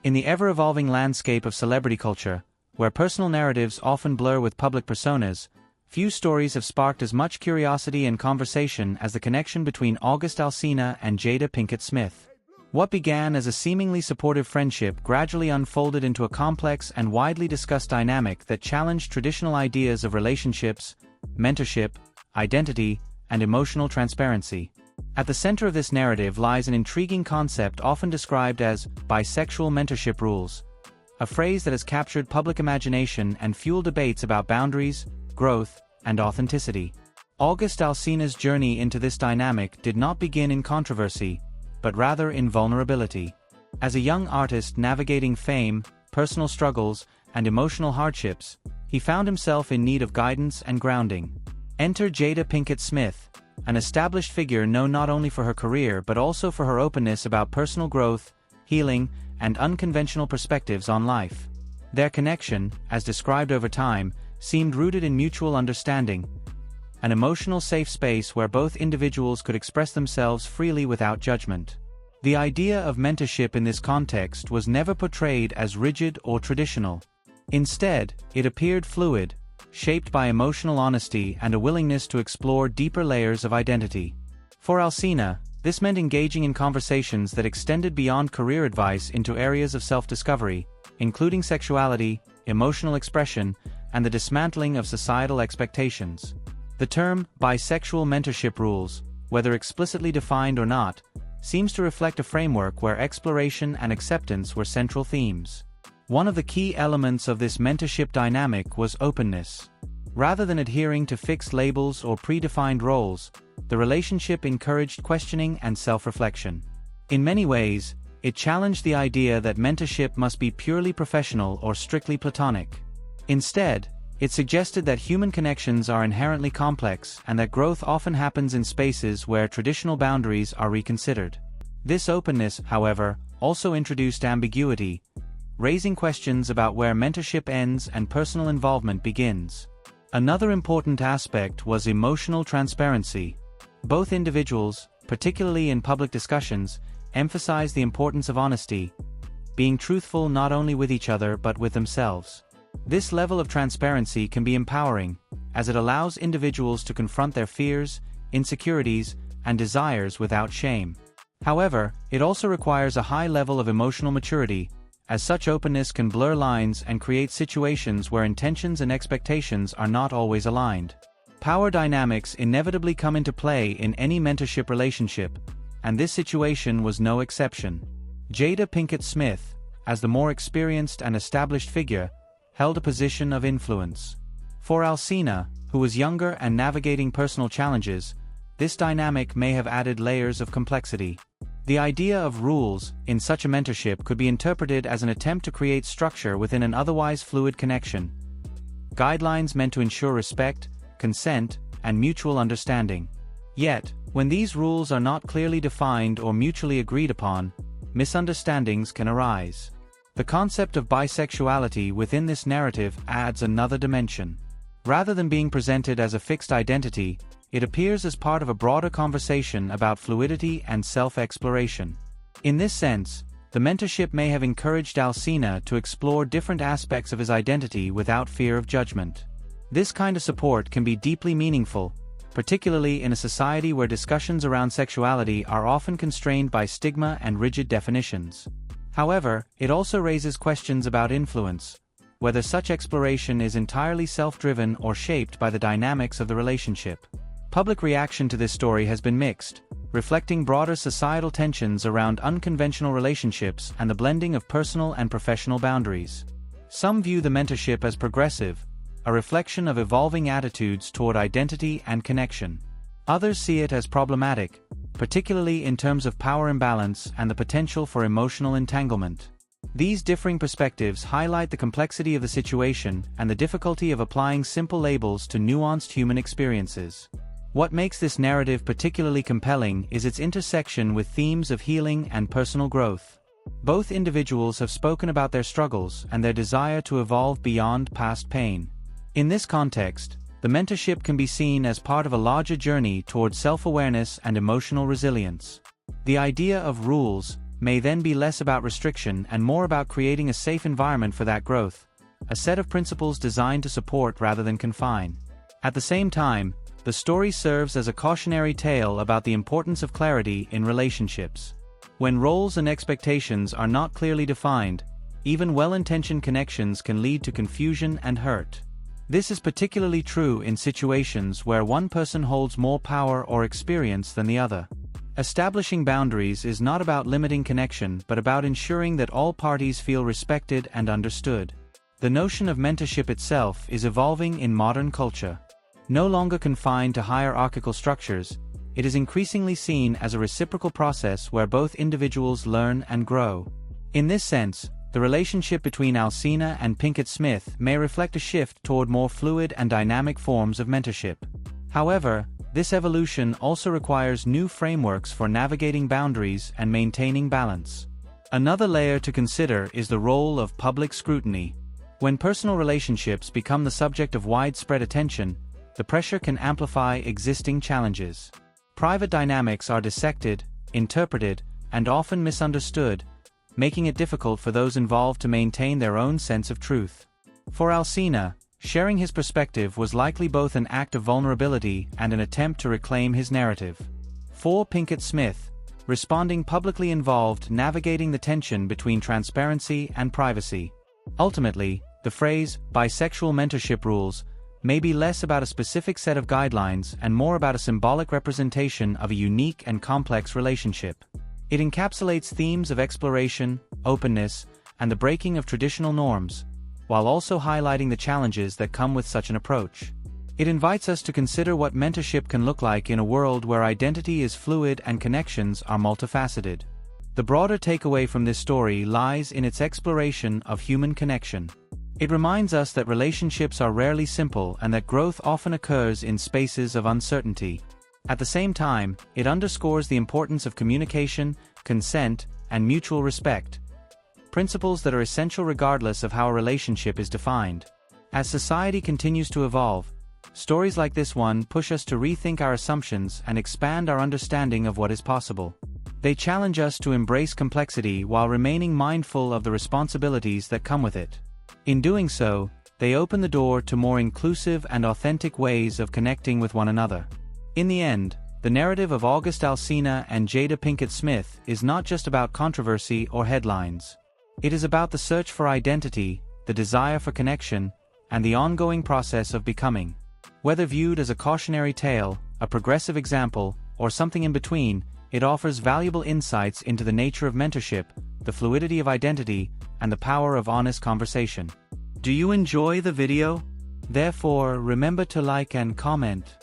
In the ever-evolving landscape of celebrity culture, where personal narratives often blur with public personas, few stories have sparked as much curiosity and conversation as the connection between August Alsina and Jada Pinkett Smith. What began as a seemingly supportive friendship gradually unfolded into a complex and widely discussed dynamic that challenged traditional ideas of relationships, mentorship, identity, and emotional transparency. At the center of this narrative lies an intriguing concept often described as bisexual mentorship rules, a phrase that has captured public imagination and fueled debates about boundaries, growth, and authenticity. August Alsina's journey into this dynamic did not begin in controversy, but rather in vulnerability. As a young artist navigating fame, personal struggles, and emotional hardships, he found himself in need of guidance and grounding. Enter Jada Pinkett Smith, an established figure known not only for her career but also for her openness about personal growth, healing, and unconventional perspectives on life. Their connection, as described over time, seemed rooted in mutual understanding, an emotional safe space where both individuals could express themselves freely without judgment. The idea of mentorship in this context was never portrayed as rigid or traditional. Instead, it appeared fluid, shaped by emotional honesty and a willingness to explore deeper layers of identity. For Alsina, this meant engaging in conversations that extended beyond career advice into areas of self-discovery, including sexuality, emotional expression, and the dismantling of societal expectations. The term bisexual mentorship rules, whether explicitly defined or not, seems to reflect a framework where exploration and acceptance were central themes. One of the key elements of this mentorship dynamic was openness. Rather than adhering to fixed labels or predefined roles, the relationship encouraged questioning and self-reflection. In many ways, it challenged the idea that mentorship must be purely professional or strictly platonic. Instead, it suggested that human connections are inherently complex and that growth often happens in spaces where traditional boundaries are reconsidered. This openness, however, also introduced ambiguity, raising questions about where mentorship ends and personal involvement begins. Another important aspect was emotional transparency. Both individuals, particularly in public discussions, emphasized the importance of honesty, being truthful not only with each other but with themselves. This level of transparency can be empowering, as it allows individuals to confront their fears, insecurities, and desires without shame. However, it also requires a high level of emotional maturity, as such openness can blur lines and create situations where intentions and expectations are not always aligned. Power dynamics inevitably come into play in any mentorship relationship, and this situation was no exception. Jada Pinkett Smith, as the more experienced and established figure, held a position of influence. For Alsina, who was younger and navigating personal challenges, this dynamic may have added layers of complexity. The idea of rules in such a mentorship could be interpreted as an attempt to create structure within an otherwise fluid connection. Guidelines meant to ensure respect, consent, and mutual understanding. Yet, when these rules are not clearly defined or mutually agreed upon, misunderstandings can arise. The concept of bisexuality within this narrative adds another dimension. Rather than being presented as a fixed identity, it appears as part of a broader conversation about fluidity and self-exploration. In this sense, the mentorship may have encouraged Alsina to explore different aspects of his identity without fear of judgment. This kind of support can be deeply meaningful, particularly in a society where discussions around sexuality are often constrained by stigma and rigid definitions. However, it also raises questions about influence, whether such exploration is entirely self-driven or shaped by the dynamics of the relationship. Public reaction to this story has been mixed, reflecting broader societal tensions around unconventional relationships and the blending of personal and professional boundaries. Some view the mentorship as progressive, a reflection of evolving attitudes toward identity and connection. Others see it as problematic, particularly in terms of power imbalance and the potential for emotional entanglement. These differing perspectives highlight the complexity of the situation and the difficulty of applying simple labels to nuanced human experiences. What makes this narrative particularly compelling is its intersection with themes of healing and personal growth. Both individuals have spoken about their struggles and their desire to evolve beyond past pain. In this context, the mentorship can be seen as part of a larger journey toward self-awareness and emotional resilience. The idea of rules, may then be less about restriction and more about creating a safe environment for that growth, a set of principles designed to support rather than confine. At the same time, the story serves as a cautionary tale about the importance of clarity in relationships. When roles and expectations are not clearly defined, even well-intentioned connections can lead to confusion and hurt. This is particularly true in situations where one person holds more power or experience than the other. Establishing boundaries is not about limiting connection but about ensuring that all parties feel respected and understood. The notion of mentorship itself is evolving in modern culture. No longer confined to hierarchical structures, it is increasingly seen as a reciprocal process where both individuals learn and grow. In this sense, the relationship between Alsina and Pinkett Smith may reflect a shift toward more fluid and dynamic forms of mentorship. However, this evolution also requires new frameworks for navigating boundaries and maintaining balance. Another layer to consider is the role of public scrutiny. When personal relationships become the subject of widespread attention, the pressure can amplify existing challenges. Private dynamics are dissected, interpreted, and often misunderstood, making it difficult for those involved to maintain their own sense of truth. For Alsina, sharing his perspective was likely both an act of vulnerability and an attempt to reclaim his narrative. For Pinkett Smith, responding publicly involved navigating the tension between transparency and privacy. Ultimately, the phrase, bisexual mentorship rules, may be less about a specific set of guidelines and more about a symbolic representation of a unique and complex relationship. It encapsulates themes of exploration, openness, and the breaking of traditional norms, while also highlighting the challenges that come with such an approach. It invites us to consider what mentorship can look like in a world where identity is fluid and connections are multifaceted. The broader takeaway from this story lies in its exploration of human connection. It reminds us that relationships are rarely simple and that growth often occurs in spaces of uncertainty. At the same time, it underscores the importance of communication, consent, and mutual respect, principles that are essential regardless of how a relationship is defined. As society continues to evolve, stories like this one push us to rethink our assumptions and expand our understanding of what is possible. They challenge us to embrace complexity while remaining mindful of the responsibilities that come with it. In doing so, they open the door to more inclusive and authentic ways of connecting with one another. In the end, the narrative of August Alsina and Jada Pinkett Smith is not just about controversy or headlines. It is about the search for identity, the desire for connection, and the ongoing process of becoming. Whether viewed as a cautionary tale, a progressive example, or something in between, it offers valuable insights into the nature of mentorship, the fluidity of identity, and the power of honest conversation. Do you enjoy the video? Therefore, remember to like and comment.